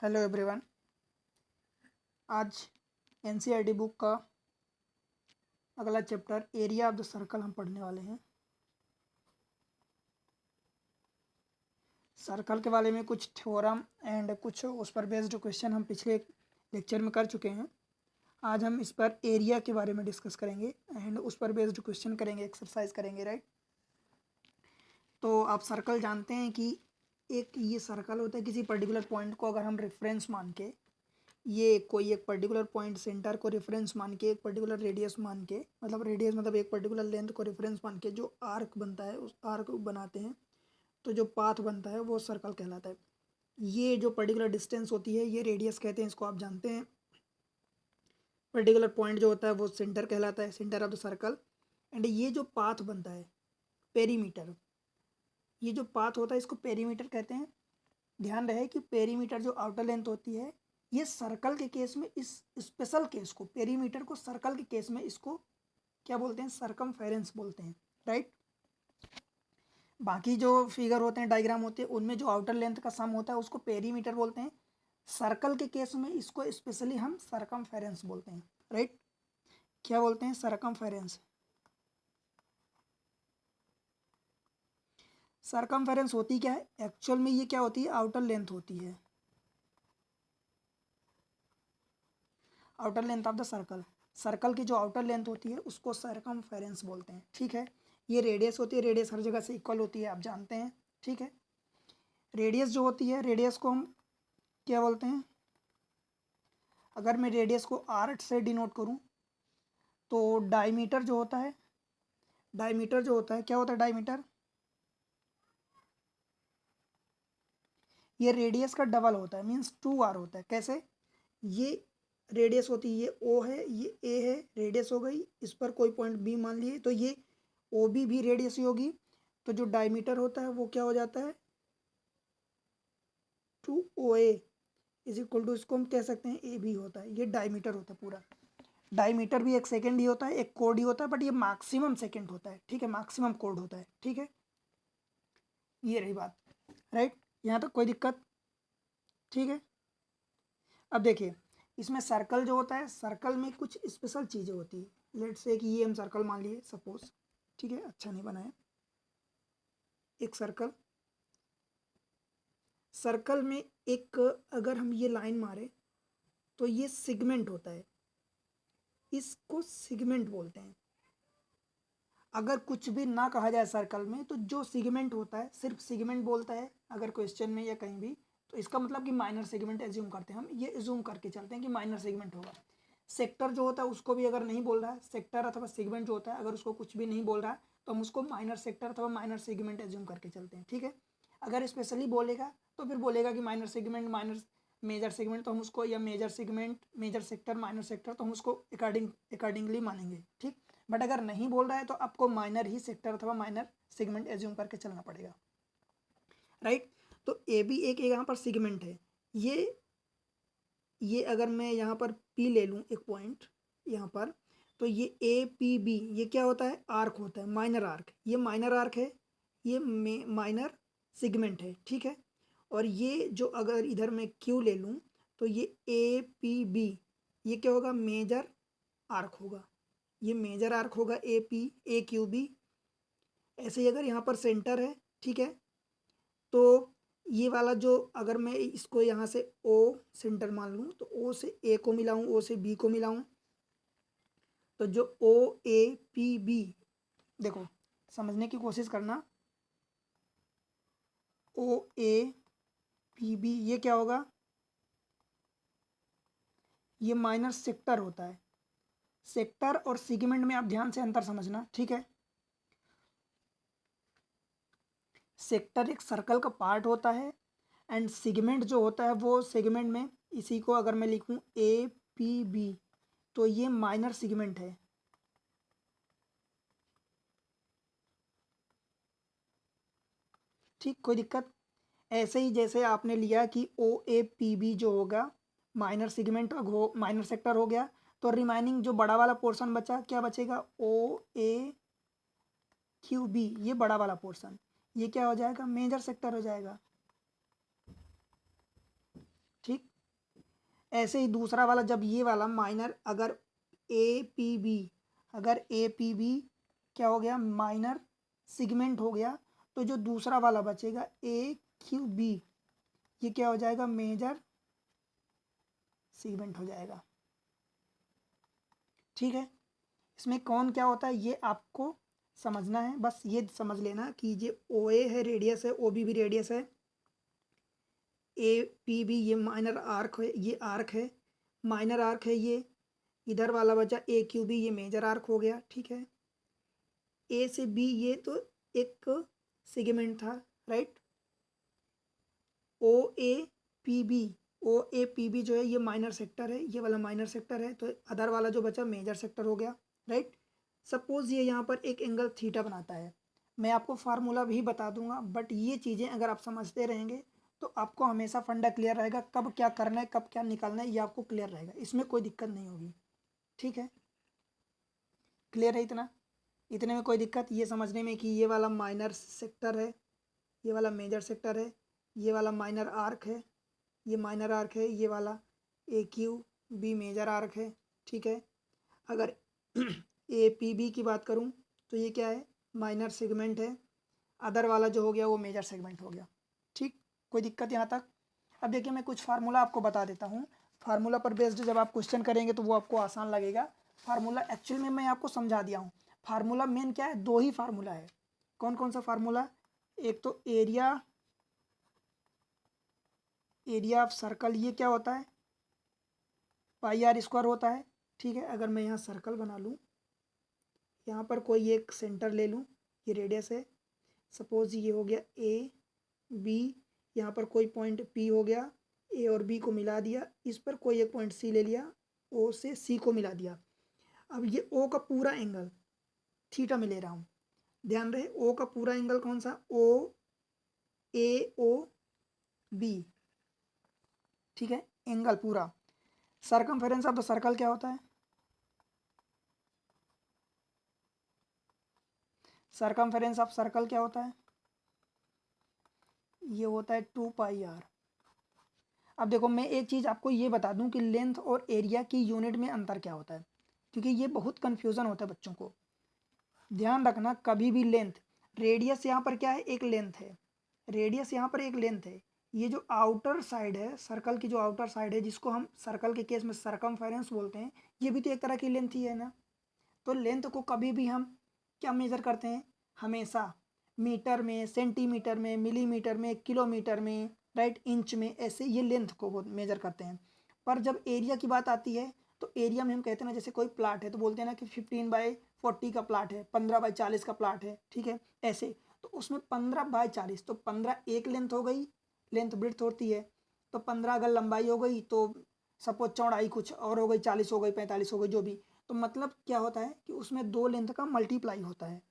Hello everyone. आज NCERT book का अगला chapter area of the circle हम पढ़ने वाले हैं। सर्कल के बारे में कुछ थ्योरम एंड कुछ उस पर बेस्ड क्वेश्चन हम पिछले लेक्चर में कर चुके हैं। आज हम इस पर एरिया के बारे में डिस्कस करेंगे एंड उस पर बेस्ड क्वेश्चन करेंगे, एक्सरसाइज करेंगे, राइट। तो आप सर्कल जानते हैं कि एक ये सर्कल होता है, किसी पर्टिकुलर पॉइंट को अगर हम रेफरेंस मान के, ये कोई एक पर्टिकुलर पॉइंट सेंटर को रेफरेंस मान के, एक पर्टिकुलर रेडियस मान के, मतलब रेडियस मतलब एक पर्टिकुलर लेंथ को रेफरेंस मान के जो आर्क बनता है उस आर्क बनाते हैं, तो जो पाथ बनता है वो सर्कल कहलाता है। ये जो पर्टिकुलर डिस्टेंस होती है ये रेडियस कहते हैं, इसको आप जानते हैं। पर्टिकुलर पॉइंट जो होता है वो सेंटर कहलाता है, centre of the circle. And ये जो पाथ बनता है पेरीमीटर, ये जो पाथ होता है इसको पेरीमीटर कहते हैं। ध्यान रहे कि पेरीमीटर जो आउटर लेंथ होती है, ये सर्कल के केस में, इस स्पेशल केस को, पेरीमीटर को सर्कल के केस में इसको क्या बोलते हैं? सरकमफेरेंस बोलते हैं, राइट। बाकी जो फिगर होते हैं, डायग्राम होते हैं, उनमें जो आउटर लेंथ का सम होता है उसको पेरीमीटर बोलते हैं। सर्कल के केस में इसको स्पेशली हम सरकमफेरेंस बोलते हैं, राइट। क्या बोलते हैं? सरकमफेरेंस। सरकमफेरेंस होती क्या है एक्चुअल में? ये क्या होती है? आउटर लेंथ होती है, outer length of the circle. Circle की जो आउटर लेंथ होती है उसको सरकमफेरेंस बोलते हैं, ठीक है। ये रेडियस होती है, रेडियस हर जगह से इक्वल होती है, आप जानते हैं, ठीक है। रेडियस जो होती है, रेडियस को हम क्या बोलते हैं? अगर मैं रेडियस को आर से डिनोट करूं तो डायमीटर जो होता है, डायमीटर जो होता है, क्या होता है डायमीटर? ये रेडियस का डबल होता है, मीन्स 2r होता है। कैसे? ये रेडियस होती है, ये ओ है, ये ए है, रेडियस हो गई। इस पर कोई पॉइंट बी मान लिए तो ये ओ बी भी रेडियस ही होगी। तो जो डायमीटर होता है वो क्या हो जाता है? 2OA इज इक्वल टू, इसको हम कह सकते हैं ए भी होता है। ये डायमीटर होता है पूरा। डायमीटर भी एक सेकेंड ही होता है, एक कोड ही होता है, बट ये मैक्सिमम सेकेंड होता है, ठीक है, मैक्सिमम कोड होता है, ठीक है। ये रही बात, राइट। यहाँ तक कोई दिक्कत? ठीक है। अब देखिए, इसमें सर्कल जो होता है, सर्कल में कुछ स्पेशल चीज़ें होती है। लेट्स से कि ये हम सर्कल मान लिए सपोज, ठीक है, अच्छा नहीं बना है। एक सर्कल, सर्कल में एक अगर हम ये लाइन मारे तो ये सिगमेंट होता है, इसको सिगमेंट बोलते हैं। अगर कुछ भी ना कहा जाए सर्कल में तो जो सिगमेंट होता है सिर्फ सिगमेंट बोलता है, अगर क्वेश्चन में या कहीं भी, तो इसका मतलब कि माइनर सेगमेंट एज्यूम करते हैं हम, ये एज्यूम करके चलते हैं कि माइनर सेगमेंट होगा। सेक्टर जो होता है उसको भी अगर नहीं बोल रहा है, सेक्टर अथवा सेगमेंट जो होता है अगर उसको कुछ भी नहीं बोल रहा है तो हम उसको माइनर सेक्टर अथवा माइनर सेगमेंट एज्यूम करके चलते हैं, ठीक है। अगर स्पेशली बोलेगा तो फिर बोलेगा कि minor segment, minor major segment, तो हम उसको, या major segment, major sector, minor sector, तो हम उसको अकॉर्डिंगली मानेंगे, ठीक। बट अगर नहीं बोल रहा है तो आपको माइनर ही सेक्टर अथवा माइनर सेगमेंट एज्यूम करके चलना पड़ेगा, राइट। तो ए भी एक यहाँ पर सेगमेंट है। ये अगर मैं यहाँ पर पी ले लूँ एक पॉइंट यहाँ पर, तो ये ए पी बी ये क्या होता है? आर्क होता है, माइनर आर्क। ये माइनर आर्क है, ये माइनर सेगमेंट है, ठीक है। और ये जो अगर इधर मैं क्यू ले लूँ तो ये ए पी बी ये क्या होगा? मेजर आर्क होगा। ये मेजर आर्क होगा, A P A Q B. ऐसे ही अगर यहाँ पर सेंटर है, ठीक है, तो ये वाला जो, अगर मैं इसको यहाँ से ओ सेंटर मान लूँ तो ओ से ए को मिलाऊँ, ओ से बी को मिलाऊँ, तो जो ओ ए पी बी, देखो समझने की कोशिश करना, ओ ए पी बी ये क्या होगा? ये माइनर सेक्टर होता है। सेक्टर और सेगमेंट में आप ध्यान से अंतर समझना, ठीक है। सेक्टर एक सर्कल का पार्ट होता है एंड सेगमेंट जो होता है वो सेगमेंट में, इसी को अगर मैं लिखूं ए पी बी तो ये माइनर सेगमेंट है, ठीक, कोई दिक्कत? ऐसे ही जैसे आपने लिया कि ओ ए पी बी जो होगा माइनर सेगमेंट हो, माइनर सेक्टर हो गया, तो रिमाइनिंग जो बड़ा वाला पोर्शन बचा, क्या बचेगा? ओ ए क्यू बी ये बड़ा वाला पोर्शन, ये क्या हो जाएगा? मेजर सेक्टर हो जाएगा, ठीक। ऐसे ही दूसरा वाला जब ये वाला माइनर अगर ए पी बी क्या हो गया माइनर सिगमेंट हो गया, तो जो दूसरा वाला बचेगा ए क्यू बी ये क्या हो जाएगा मेजर सेगमेंट हो जाएगा। ठीक है, इसमें कौन क्या होता है ये आपको समझना है, बस ये समझ लेना कि ये ओ ए है रेडियस है, ओ बी भी रेडियस है, ए पी बी ये माइनर आर्क है, ये आर्क है माइनर आर्क है, ये इधर वाला बचा ए क्यू बी ये मेजर आर्क हो गया। ठीक है, ए से बी ये तो एक सेगमेंट था right. O A P B जो है ये माइनर सेक्टर है, ये वाला माइनर सेक्टर है, तो अदर वाला जो बचा मेजर सेक्टर हो गया राइट। सपोज ये यहाँ पर एक एंगल थीटा बनाता है, मैं आपको फार्मूला भी बता दूंगा, बट ये चीज़ें अगर आप समझते रहेंगे तो आपको हमेशा फंडा क्लियर रहेगा, कब क्या करना है कब क्या निकालना है ये आपको क्लियर रहेगा, इसमें कोई दिक्कत नहीं होगी। ठीक है, क्लियर है इतना, इतने में कोई दिक्कत ये समझने में कि ये वाला माइनर सेक्टर है, ये वाला मेजर सेक्टर है, ये वाला माइनर आर्क है, ये माइनर आर्क है, ये वाला ए क्यू बी मेजर आर्क है। ठीक है, अगर ए पी बी की बात करूं तो ये क्या है माइनर सेगमेंट है, अदर वाला जो हो गया वो मेजर सेगमेंट हो गया। ठीक, कोई दिक्कत यहाँ तक। अब देखिए मैं कुछ फार्मूला आपको बता देता हूँ, फार्मूला पर बेस्ड जब आप क्वेश्चन करेंगे तो वो आपको आसान लगेगा। फार्मूला एक्चुअल में मैं आपको समझा दिया हूँ, फार्मूला मेन क्या है दो ही फार्मूला है। कौन कौन सा फार्मूला, एक तो एरिया ऑफ सर्कल ये क्या होता है पाई आर स्क्वायर होता है। ठीक है, अगर मैं यहाँ सर्कल बना लूँ, यहाँ पर कोई एक सेंटर ले लूँ, ये रेडियस है, सपोज ये हो गया ए बी, यहाँ पर कोई पॉइंट पी हो गया, ए और बी को मिला दिया, इस पर कोई एक पॉइंट सी ले लिया, ओ से सी को मिला दिया। अब ये ओ का पूरा एंगल थीटा में ले रहा हूँ, ध्यान रहे ओ का पूरा एंगल कौन सा ओ ए ओ बी। ठीक है, एंगल पूरा। सर्कमफेरेंस ऑफ द सर्कल क्या होता है, सर्कमफेरेंस ऑफ सर्कल क्या होता है, ये होता है 2 पाई आर। अब देखो मैं एक चीज़ आपको ये बता दूं कि लेंथ और एरिया की यूनिट में अंतर क्या होता है, क्योंकि ये बहुत कन्फ्यूज़न होता है बच्चों को। ध्यान रखना कभी भी लेंथ, रेडियस यहाँ पर क्या है एक लेंथ है, रेडियस यहाँ पर एक लेंथ है, ये जो आउटर साइड है सर्कल की जो आउटर साइड है जिसको हम सर्कल के केस में सर्कमफेरेंस बोलते हैं, ये भी तो एक तरह की लेंथ ही है ना। तो लेंथ को कभी भी हम क्या मेज़र करते हैं, हमेशा मीटर में, सेंटीमीटर में, मिलीमीटर में, किलोमीटर में राइट, इंच में, ऐसे ये लेंथ को मेजर करते हैं। पर जब एरिया की बात आती है तो एरिया में हम कहते हैं ना, जैसे कोई प्लाट है तो बोलते हैं ना कि 15/40 का प्लाट है, 15/40 का प्लाट है। ठीक है, ऐसे तो उसमें 15/40 तो 15 एक लेंथ हो गई, लेंथ ब्रेड्थ होती है, तो 15 अगर लंबाई हो गई तो सपोज चौड़ाई कुछ और हो गई, 40 हो गई, 45 हो गई, जो भी। तो मतलब क्या होता है कि उसमें दो लेंथ का मल्टीप्लाई होता है,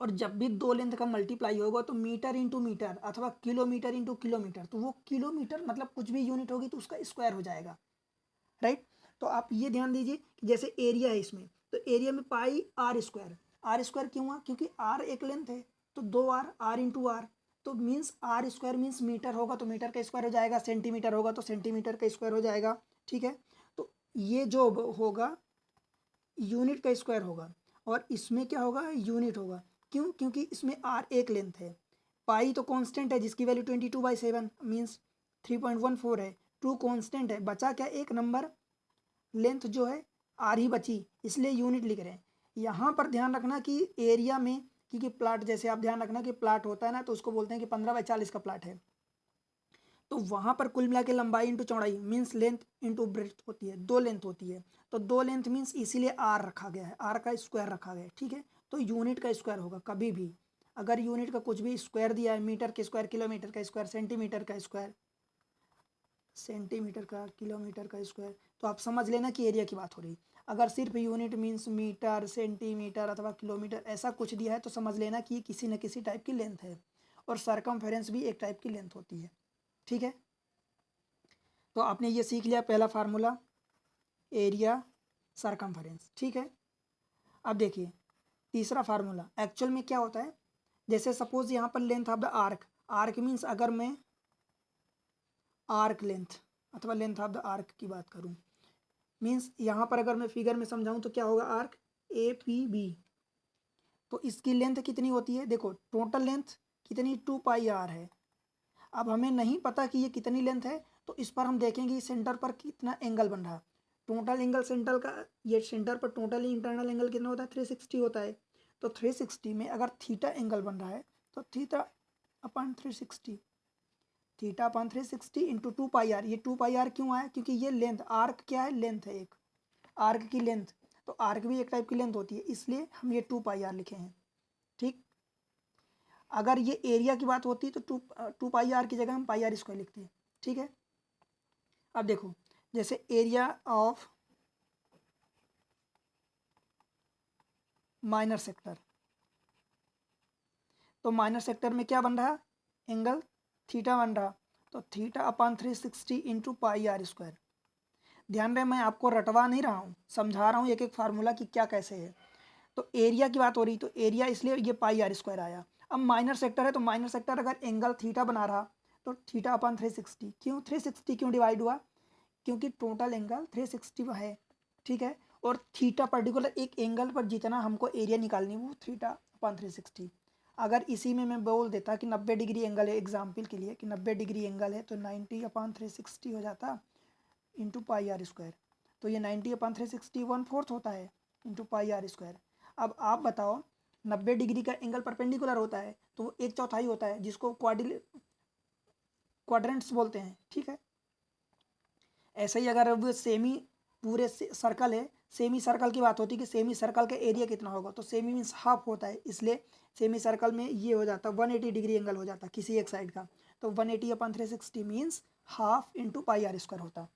और जब भी दो लेंथ का मल्टीप्लाई होगा तो मीटर इंटू मीटर अथवा किलोमीटर इंटू किलोमीटर, तो वो किलोमीटर मतलब कुछ भी यूनिट होगी तो उसका स्क्वायर हो जाएगा राइट। तो आप ये ध्यान दीजिए कि जैसे एरिया है इसमें, तो एरिया में पाई आर स्क्वायर क्यों हुआ, क्योंकि आर एक लेंथ है, तो दो आर इंटू आर, तो means R square means metre होगा तो मीटर का स्क्वायर हो जाएगा, सेंटीमीटर होगा तो सेंटीमीटर का स्क्वायर हो जाएगा। ठीक है, तो ये जो होगा यूनिट का स्क्वायर होगा, और इसमें क्या होगा यूनिट होगा, क्यों, क्योंकि इसमें आर एक लेंथ है, पाई तो कांस्टेंट है जिसकी वैल्यू 22/7 मीन्स 3.14 है, टू कांस्टेंट है, बचा क्या एक नंबर, लेंथ जो है आर ही बची, इसलिए यूनिट लिख रहे हैं। यहाँ पर ध्यान रखना कि एरिया में, क्योंकि प्लाट जैसे आप ध्यान रखना कि प्लाट होता है ना तो उसको बोलते हैं कि 15/40 का प्लाट है, तो वहाँ पर कुल मिला के लंबाई इंटू चौड़ाई मीन्स लेंथ इंटू ब्रेड्थ होती है, दो लेंथ होती है, तो दो लेंथ मीन्स इसीलिए आर रखा गया है, आर का स्क्वायर रखा गया है। ठीक है, तो यूनिट का स्क्वायर होगा कभी भी, अगर यूनिट का कुछ भी स्क्वायर दिया है, मीटर के स्क्वायर, किलोमीटर का स्क्वायर, सेंटीमीटर का स्क्वायर, सेंटीमीटर का, किलोमीटर का स्क्वायर, तो आप समझ लेना कि एरिया की बात हो रही। अगर सिर्फ यूनिट मीन्स मीटर, सेंटीमीटर अथवा किलोमीटर ऐसा कुछ दिया है तो समझ लेना कि ये किसी न किसी टाइप की लेंथ है, और सर्कमफेरेंस भी एक टाइप की लेंथ होती है। ठीक है, तो आपने ये सीख लिया पहला फार्मूला एरिया सर्कमफेरेंस। ठीक है, अब देखिए तीसरा फार्मूला एक्चुअल में क्या होता है, जैसे सपोज यहाँ पर length of the arc, arc means अगर मैं आर्क लेंथ अथवा लेंथ ऑफ द आर्क की बात करूँ, मीन्स यहाँ पर अगर मैं फिगर में समझाऊँ तो क्या होगा, आर्क ए पी बी, तो इसकी लेंथ कितनी होती है, देखो टोटल लेंथ कितनी 2πr है। अब हमें नहीं पता कि ये कितनी लेंथ है, तो इस पर हम देखेंगे सेंटर पर कितना एंगल बन रहा। टोटल एंगल सेंटर का, ये सेंटर पर टोटल इंटरनल एंगल कितना होता है, 360 होता है। तो 360 में अगर थीटा एंगल बन रहा है तो theta upon 360, theta upon 360 into 2πr। ये 2πr क्यों आया, क्योंकि ये लेंथ, आर्क क्या है, लेंथ है, एक आर्क की लेंथ, तो आर्क भी एक टाइप की लेंथ होती है, इसलिए हम ये 2πr लिखे हैं। ठीक, अगर ये एरिया की बात होती तो 2πr की जगह हम πr² लिखते हैं। ठीक है, अब देखो जैसे एरिया ऑफ माइनर सेक्टर, तो माइनर सेक्टर में क्या बन रहा, एंगल थीटा बन रहा, तो थीटा अपॉन 360 इंटू πr²। ध्यान रहे मैं आपको रटवा नहीं रहा हूँ, समझा रहा हूँ एक एक फार्मूला कि क्या कैसे है। तो एरिया की बात हो रही, तो एरिया इसलिए ये πr² आया। अब माइनर सेक्टर है, तो माइनर सेक्टर अगर एंगल थीटा बना रहा तो थीटा अपॉन 360, क्यों 360 क्यों डिवाइड हुआ, क्योंकि टोटल एंगल 360 है। ठीक है, और थीटा पर्टिकुलर एक एंगल पर जितना हमको एरिया निकालनी वो थीटा अपॉन 360। अगर इसी में मैं बोल देता कि 90 डिग्री एंगल है, एग्जाम्पल के लिए कि 90 डिग्री एंगल है, तो 90 अपॉन 360 हो जाता इंटू πr²। तो ये 90 अपॉन 360 1/4 होता है इंटू πr²। अब आप बताओ 90 डिग्री का एंगल परपेंडिकुलर होता है तो वो 1/4 होता है, जिसको क्वाड्रेंट्स बोलते हैं। ठीक है, ऐसे ही अगर वो सेमी पूरे सर्कल है, सेमी सर्कल की बात होती है कि सेमी सर्कल का एरिया कितना होगा, तो सेमी मीन्स हाफ होता है, इसलिए सेमी सर्कल में ये हो जाता 180 डिग्री एंगल हो जाता किसी एक साइड का, तो 180 upon 360 means half into πr² होता।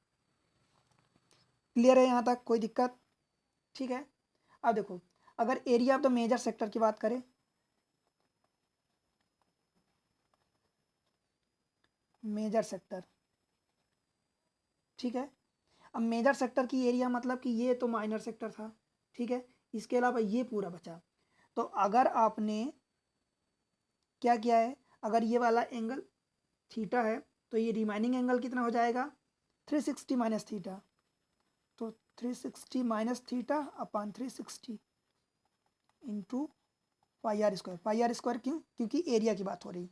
क्लियर है यहाँ तक, कोई दिक्कत? ठीक है, अब देखो अगर area of the major sector की बात करें, मेजर सेक्टर, ठीक है, अब मेजर सेक्टर की एरिया मतलब कि ये तो माइनर सेक्टर था। ठीक है, इसके अलावा ये पूरा बचा, तो अगर आपने क्या किया है, अगर ये वाला एंगल थीटा है तो ये रिमाइनिंग एंगल कितना हो जाएगा, 360 माइनस थीटा, तो 360 minus theta upon 360 into πr²। πr² क्यों, क्योंकि एरिया की बात हो रही।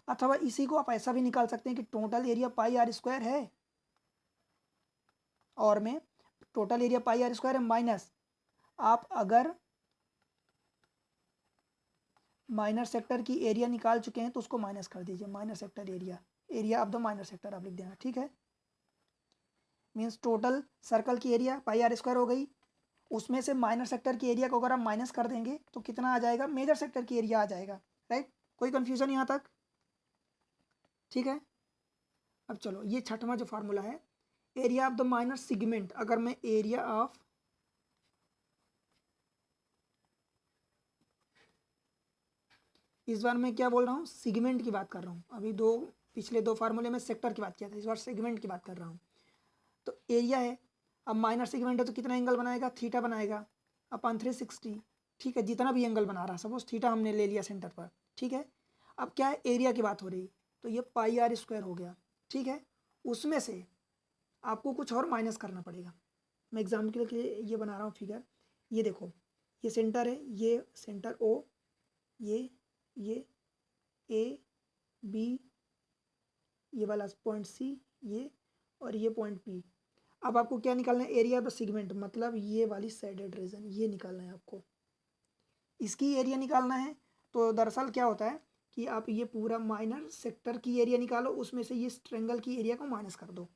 अथवा इसी को आप ऐसा भी निकाल सकते हैं कि टोटल एरिया πr² है और में टोटल एरिया πr² है माइनस, आप अगर माइनर सेक्टर की एरिया निकाल चुके हैं तो उसको माइनस कर दीजिए, minor sector area, area of the minor sector आप लिख देना। ठीक है, मीन्स टोटल सर्कल की एरिया πr² हो गई, उसमें से माइनर सेक्टर की एरिया को अगर आप माइनस कर देंगे तो कितना आ जाएगा, मेजर सेक्टर की एरिया आ जाएगा। राइट, कोई कंफ्यूजन यहाँ तक? ठीक है, अब चलो ये छठवां जो फार्मूला है, area of the minor segment, अगर मैं एरिया ऑफ इस बार मैं क्या बोल रहा हूँ, सेगमेंट की बात कर रहा हूँ। अभी पिछले दो फार्मूले में सेक्टर की बात किया था, इस बार सेगमेंट की बात कर रहा हूँ। तो एरिया है, अब माइनर सेगमेंट है तो कितना एंगल बनाएगा, थीटा बनाएगा अपॉन 360। ठीक है, जितना भी एंगल बना रहा, सपोज थीटा हमने ले लिया सेंटर पर। ठीक है, अब क्या है, एरिया की बात हो रही, तो ये πr² हो गया। ठीक है, उसमें से आपको कुछ और माइनस करना पड़ेगा। मैं एग्जाम्पल के लिए ये बना रहा हूँ फिगर, ये देखो ये सेंटर है, ये सेंटर ओ, ये ए बी, ये वाला पॉइंट सी, ये और ये पॉइंट पी। अब आपको क्या निकालना है, एरिया ऑफ द सेगमेंट, मतलब ये वाली साइडेड रीजन ये निकालना है आपको, इसकी एरिया निकालना है। तो दरअसल क्या होता है कि आप ये पूरा माइनर सेक्टर की एरिया निकालो, उसमें से ये ट्रायंगल की एरिया को माइनस कर दो।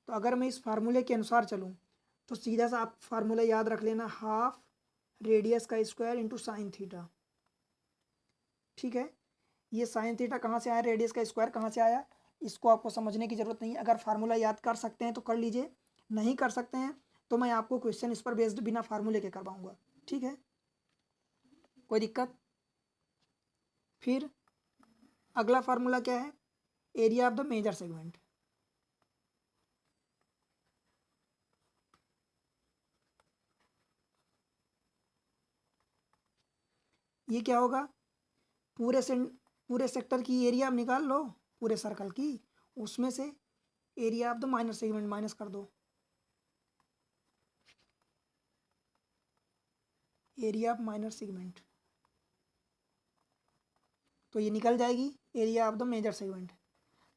तो अगर मैं इस फार्मूले के अनुसार चलूँ तो सीधा सा आप फार्मूला याद रख लेना, हाफ रेडियस का स्क्वायर इंटू साइन थीटा। ठीक है, ये साइन थीटा कहाँ से आया, रेडियस का स्क्वायर कहाँ से आया, इसको आपको समझने की ज़रूरत नहीं है। अगर फार्मूला याद कर सकते हैं तो कर लीजिए, नहीं कर सकते हैं तो मैं आपको क्वेश्चन इस पर बेस्ड बिना फार्मूले के करवाऊंगा। ठीक है, कोई दिक्कत? फिर अगला फार्मूला क्या है, area of the major segment. ये क्या होगा, पूरे सेक्टर की एरिया आप निकाल लो, पूरे सर्कल की, उसमें से area of the minor segment minus कर दो, एरिया ऑफ माइनर सेगमेंट, तो ये निकल जाएगी area of the major segment.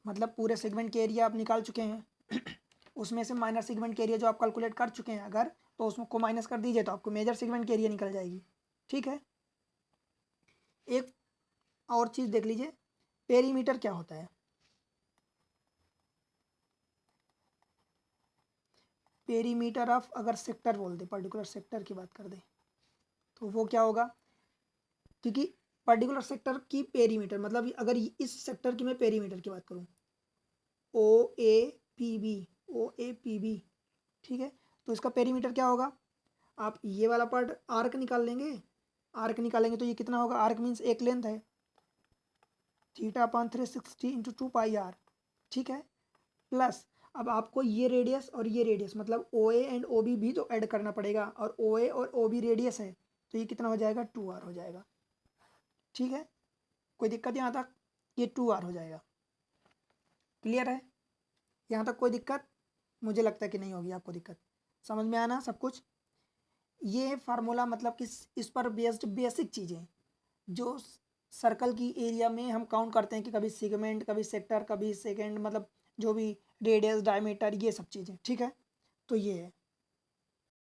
मतलब पूरे सेगमेंट के एरिया आप निकाल चुके हैं उसमें से माइनर सेगमेंट के एरिया जो आप कैलकुलेट कर चुके हैं अगर, तो उसमें को माइनस कर दीजिए तो आपको मेजर सेगमेंट के एरिया निकल जाएगी। ठीक है, एक और चीज़ देख लीजिए, पेरीमीटर क्या होता है। पेरीमीटर ऑफ अगर सेक्टर बोल दे, पर्टिकुलर सेक्टर की बात कर दे, तो वो क्या होगा, क्योंकि पर्टिकुलर सेक्टर की पेरीमीटर मतलब अगर इस सेक्टर की मैं पेरीमीटर की बात करूँ, O A P B, O A P B, ठीक है, तो इसका पेरीमीटर क्या होगा, आप ये वाला पार्ट आर्क निकाल लेंगे, आर्क निकालेंगे तो ये कितना होगा, आर्क मीन्स एक लेंथ है, θ/360 इंटू 2πr, ठीक है, प्लस अब आपको ये रेडियस और ये रेडियस मतलब ओ ए एंड ओ बी भी तो ऐड करना पड़ेगा, और ओ ए और ओ बी रेडियस है तो ये कितना हो जाएगा, 2r हो जाएगा। ठीक है, कोई दिक्कत यहाँ तक, ये 2r हो जाएगा। क्लियर है, यहाँ तक कोई दिक्कत, मुझे लगता है कि नहीं होगी आपको दिक्कत, समझ में आना सब कुछ। ये फार्मूला मतलब कि इस पर बेस्ड बेसिक चीज़ें जो सर्कल की एरिया में हम काउंट करते हैं कि कभी सेगमेंट, कभी सेक्टर, कभी सेकेंड, मतलब जो भी रेडियस, डायमीटर, ये सब चीज़ें। ठीक है, तो ये है।